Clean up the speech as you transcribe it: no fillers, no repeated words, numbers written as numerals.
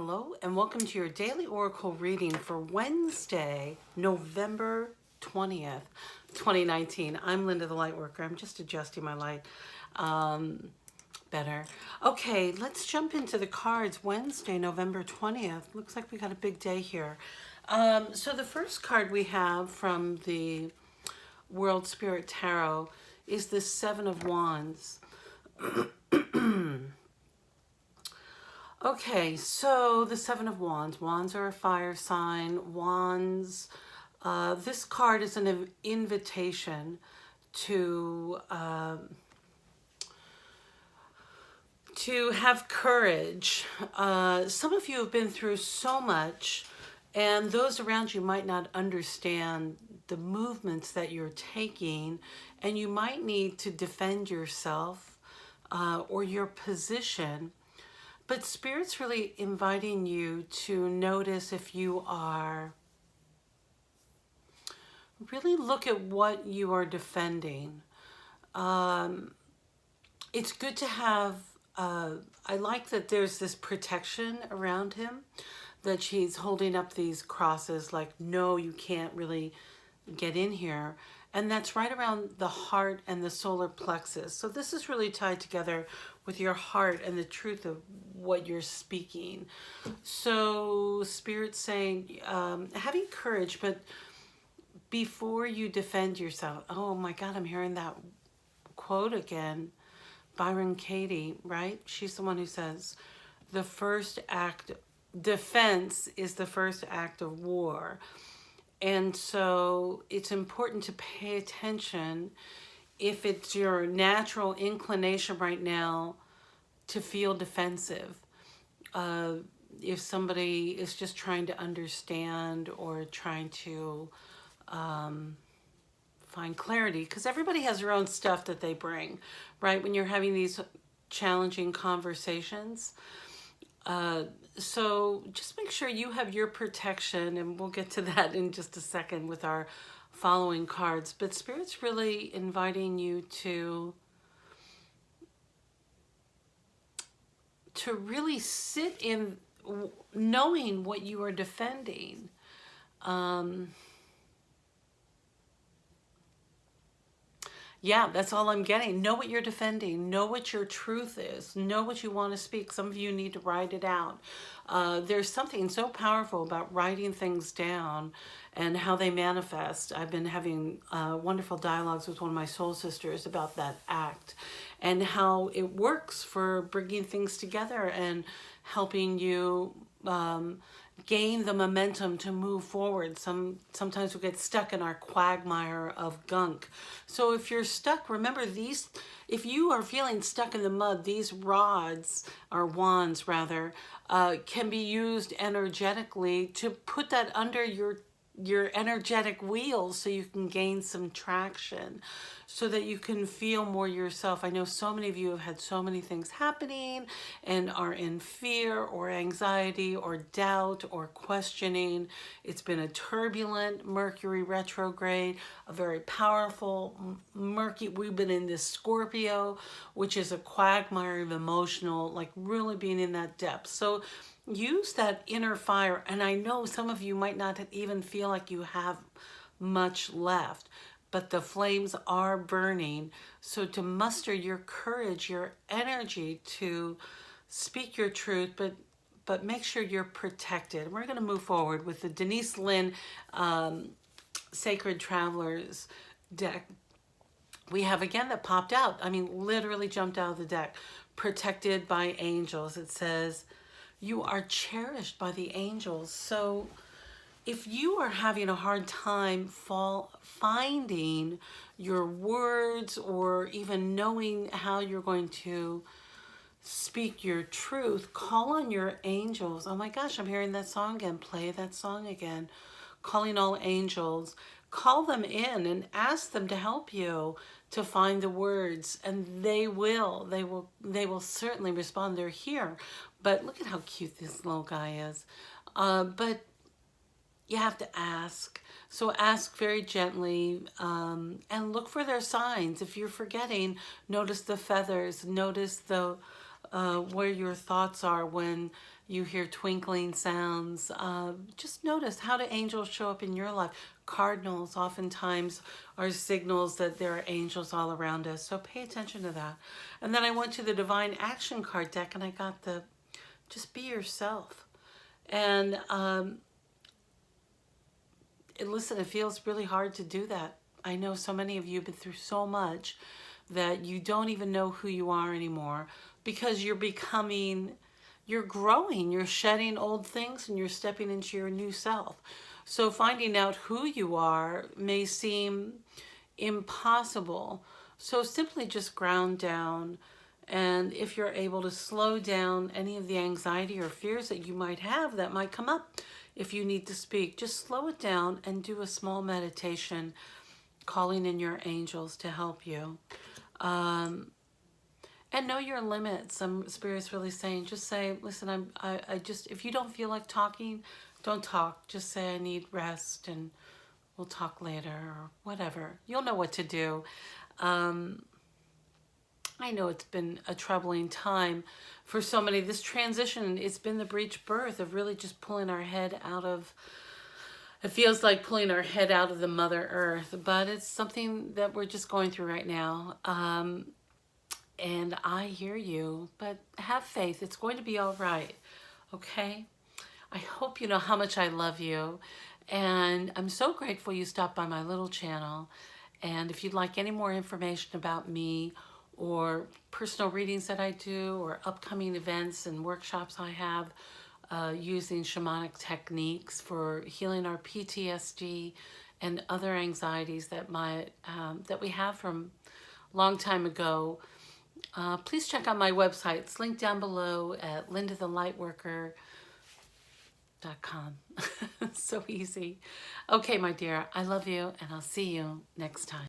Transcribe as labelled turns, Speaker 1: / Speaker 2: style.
Speaker 1: Hello and welcome to your daily oracle reading for Wednesday, November 20th, 2019. I'm Linda the Lightworker. I'm just adjusting my light better. Okay, let's jump into the cards. Wednesday, November 20th. Looks like we got a big day here. So the first card we have from the World Spirit Tarot is the Seven of Wands. Okay, so the Seven of Wands. Wands are a fire sign. Wands, this card is an invitation to have courage. Some of you have been through so much, and those around you might not understand the movements that you're taking, and you might need to defend yourself or your position. But Spirit's really inviting you to notice if you are, really look at what you are defending. It's good to have, I like that there's this protection around him, that she's holding up these crosses like, no, you can't really get in here. And that's right around the heart and the solar plexus. So this is really tied together with your heart and the truth of what you're speaking. So Spirit's saying, having courage, but before you defend yourself, oh my God, I'm hearing that quote again. Byron Katie, right? She's the one who says, the first act, defense is the first act of war. And so it's important to pay attention if it's your natural inclination right now to feel defensive. If somebody is just trying to understand or trying to find clarity, because everybody has their own stuff that they bring, right? When you're having these challenging conversations. So just make sure you have your protection, and we'll get to that in just a second with our following cards. But Spirit's really inviting you to really sit in knowing what you are defending. Yeah, that's all I'm getting. Know what you're defending. Know what your truth is. Know what you want to speak. Some of you need to write it out. There's something so powerful about writing things down and how they manifest. I've been having wonderful dialogues with one of my soul sisters about that act and how it works for bringing things together and helping you gain the momentum to move forward. Sometimes we get stuck in our quagmire of gunk. So if you're stuck, remember these, if you are feeling stuck in the mud, these rods, or wands rather, can be used energetically to put that under your energetic wheels so you can gain some traction, so that you can feel more yourself. I know so many of you have had so many things happening and are in fear or anxiety or doubt or questioning. It's been a turbulent Mercury retrograde, a very powerful Mercury. We've been in this Scorpio, which is a quagmire of emotional, like really being in that depth. So use that inner fire. And I know some of you might not even feel like you have much left, but the flames are burning. So to muster your courage, your energy to speak your truth, but make sure you're protected. We're going to move forward with the Denise Linn Sacred Travelers deck. We have again that popped out. I mean, literally jumped out of the deck. Protected by angels. It says, you are cherished by the angels. So if you are having a hard time finding your words or even knowing how you're going to speak your truth, call on your angels. Oh my gosh, I'm hearing that song again. Play that song again. Calling all angels. Call them in and ask them to help you to find the words, and they will certainly respond. They're here. But look at how cute this little guy is. But you have to ask. So ask very gently, and look for their signs. If you're forgetting, notice the feathers, notice the where your thoughts are when you hear twinkling sounds. Just notice, how do angels show up in your life? Cardinals oftentimes are signals that there are angels all around us. So pay attention to that. And then I went to the Divine Action card deck and I got the just be yourself. And listen, it feels really hard to do that. I know so many of you have been through so much that you don't even know who you are anymore, because you're growing, you're shedding old things and you're stepping into your new self. So finding out who you are may seem impossible. So simply just ground down. And if you're able to slow down any of the anxiety or fears that you might have that might come up if you need to speak, just slow it down and do a small meditation calling in your angels to help you. And know your limits. Some Spirit's really saying, just say, listen, I just, if you don't feel like talking, don't talk. Just say, I need rest and we'll talk later or whatever. You'll know what to do. I know it's been a troubling time for so many. This transition, it's been the breech birth of really just pulling our head out of, it feels like pulling our head out of the Mother Earth, but it's something that we're just going through right now. And I hear you, but have faith. It's going to be all right, okay? I hope you know how much I love you. And I'm so grateful you stopped by my little channel. And if you'd like any more information about me or personal readings that I do or upcoming events and workshops I have using shamanic techniques for healing our PTSD and other anxieties that that we have from a long time ago, please check out my website. It's linked down below at LindaTheLightWorker.com. So easy. Okay, my dear, I love you, and I'll see you next time.